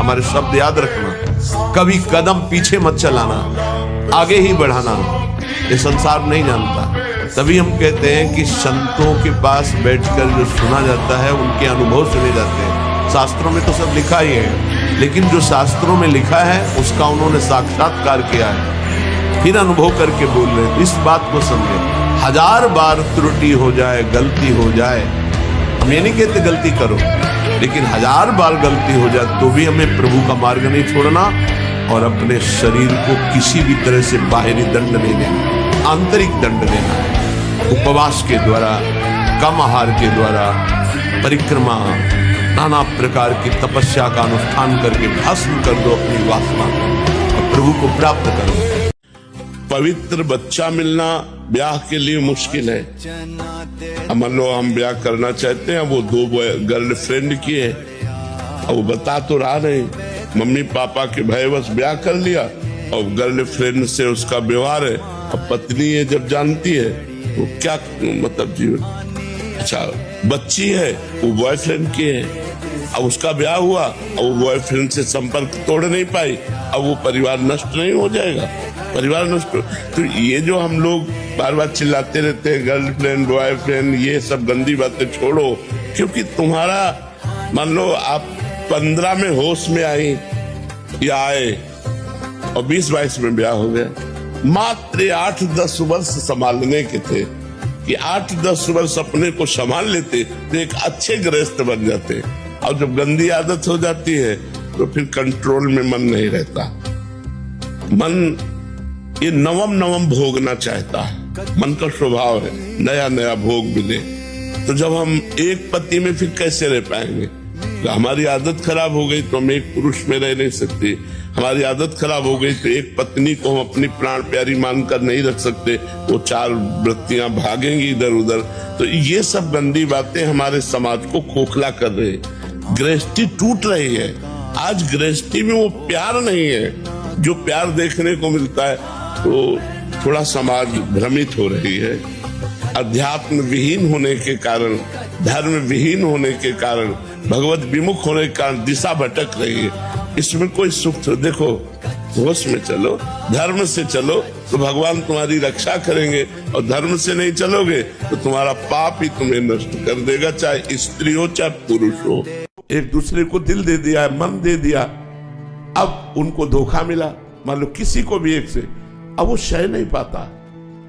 हमारे शब्द याद रखना, कभी कदम पीछे मत चलाना, आगे ही बढ़ाना। ये संसार नहीं जानता। तभी हम कहते हैं कि संतों के पास बैठकर जो सुना जाता है उनके अनुभव सुने जाते हैं। शास्त्रों में तो सब लिखा ही है, लेकिन जो शास्त्रों में लिखा है उसका उन्होंने साक्षात्कार किया है, फिर अनुभव करके बोल रहे हैं। इस बात को समझे। 1000 बार त्रुटि हो जाए, गलती हो जाए, हम ये नहीं कहते गलती करो, लेकिन 1000 बार गलती हो जाए तो भी हमें प्रभु का मार्ग नहीं छोड़ना और अपने शरीर को किसी भी तरह से बाहरी दंड नहीं देना, आंतरिक दंड देना है। उपवास के द्वारा, कम आहार के द्वारा, परिक्रमा, नाना प्रकार की तपस्या का अनुष्ठान करके भस्म कर दो अपनी वासना और प्रभु को प्राप्त करो। पवित्र बच्चा मिलना ब्याह के लिए मुश्किल है। मान लो हम ब्याह करना चाहते हैं, वो 2 गर्लफ्रेंड की है, और वो बता तो रहा नहीं, मम्मी पापा के भयवश ब्याह कर लिया और गर्लफ्रेंड से उसका व्यवहार है। अब पत्नी है जब जानती है तो क्या मतलब जीवन। अच्छा, बच्ची है, वो बॉयफ्रेंड की है, अब उसका ब्याह हुआ और वो बॉयफ्रेंड से संपर्क तोड़ नहीं पाई, अब वो परिवार नष्ट नहीं हो जाएगा? परिवार नष्ट। तो ये जो हम लोग बार बार चिल्लाते रहते हैं गर्लफ्रेंड बॉयफ्रेंड, ये सब गंदी बातें छोड़ो। क्योंकि तुम्हारा मान लो आप 15 में होश में आई या आए और 20-22 में ब्याह हो गया, मात्र 8-10 वर्ष संभालने के थे कि 8-10 वर्ष अपने को संभाल लेते तो एक अच्छे गृहस्थ बन जाते। और जब गंदी आदत हो जाती है तो फिर कंट्रोल में मन नहीं रहता। मन ये नवम भोगना चाहता है, मन का स्वभाव है नया नया भोग मिले। तो जब हम एक पति में फिर कैसे रह पाएंगे? तो हमारी आदत खराब हो गई तो हम एक पुरुष में रह नहीं सकते। हमारी आदत खराब हो गई तो एक पत्नी को हम अपनी प्राण प्यारी मानकर नहीं रख सकते, वो 4 वृत्तियां भागेंगी इधर उधर। तो ये सब गंदी बातें हमारे समाज को खोखला कर रही है, गृहस्थी टूट रही है। आज गृहस्थी में वो प्यार नहीं है जो प्यार देखने को मिलता है, तो थोड़ा समाज भ्रमित हो रही है। अध्यात्म विहीन होने के कारण, धर्म विहीन होने के कारण, भगवत विमुख होने के कारण दिशा भटक रही है। इसमें कोई सुख तो देखो, होश में चलो, धर्म से चलो तो भगवान तुम्हारी रक्षा करेंगे, और धर्म से नहीं चलोगे तो तुम्हारा पाप ही तुम्हें नष्ट कर देगा, चाहे स्त्री हो चाहे पुरुष हो। एक दूसरे को दिल दे दिया, मन दे दिया, अब उनको धोखा मिला, मान लो किसी को भी एक से, अब वो सह नहीं पाता,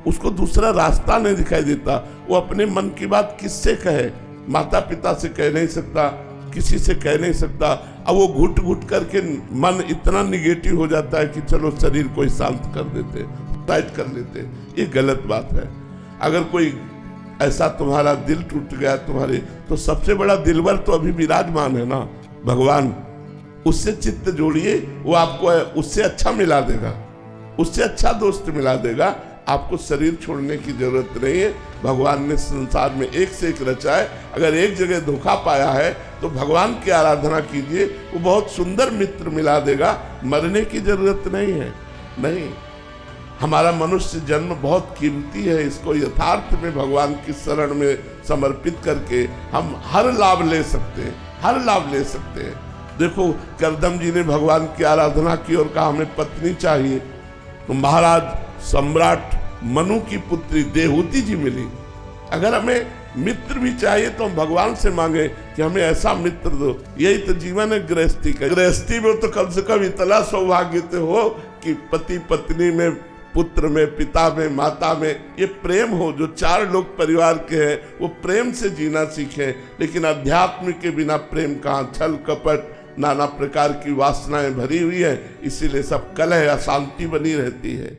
उसको दूसरा रास्ता नहीं दिखाई देता। वो अपने मन की बात किससे कहे? माता पिता से कह नहीं सकता, किसी से कह नहीं सकता। अब वो घुट घुट करके मन इतना निगेटिव हो जाता है कि चलो शरीर को शांत कर देते, टाइट कर लेते। ये गलत बात है। अगर कोई ऐसा तुम्हारा दिल टूट गया तुम्हारे, तो सबसे बड़ा दिलवर तो अभी विराजमान है ना, भगवान। उससे चित्त जोड़िए, वो आपको उससे अच्छा मिला देगा, उससे अच्छा दोस्त मिला देगा। आपको शरीर छोड़ने की जरूरत नहीं है। भगवान ने संसार में एक से एक रचा है। अगर एक जगह धोखा पाया है तो भगवान की आराधना कीजिए, वो बहुत सुंदर मित्र मिला देगा। मरने की जरूरत नहीं है। नहीं, हमारा मनुष्य जन्म बहुत कीमती है। इसको यथार्थ में भगवान की शरण में समर्पित करके हम हर लाभ ले सकते हैं, हर लाभ ले सकते हैं। देखो, करदम जी ने भगवान की आराधना की और कहा हमें पत्नी चाहिए, तो महाराज सम्राट मनु की पुत्री देहूति जी मिली। अगर हमें मित्र भी चाहिए तो हम भगवान से मांगे कि हमें ऐसा मित्र दो। यही तो जीवन है गृहस्थी का। गृहस्थी में तो कम से कम इतना सौभाग्य तो हो कि पति पत्नी में, पुत्र में, पिता में, माता में ये प्रेम हो। जो 4 लोग परिवार के हैं वो प्रेम से जीना सीखें। लेकिन अध्यात्म के बिना प्रेम कहाँ? छल कपट, नाना प्रकार की वासनाएं भरी हुई है, इसीलिए सब कलह, अशांति बनी रहती है।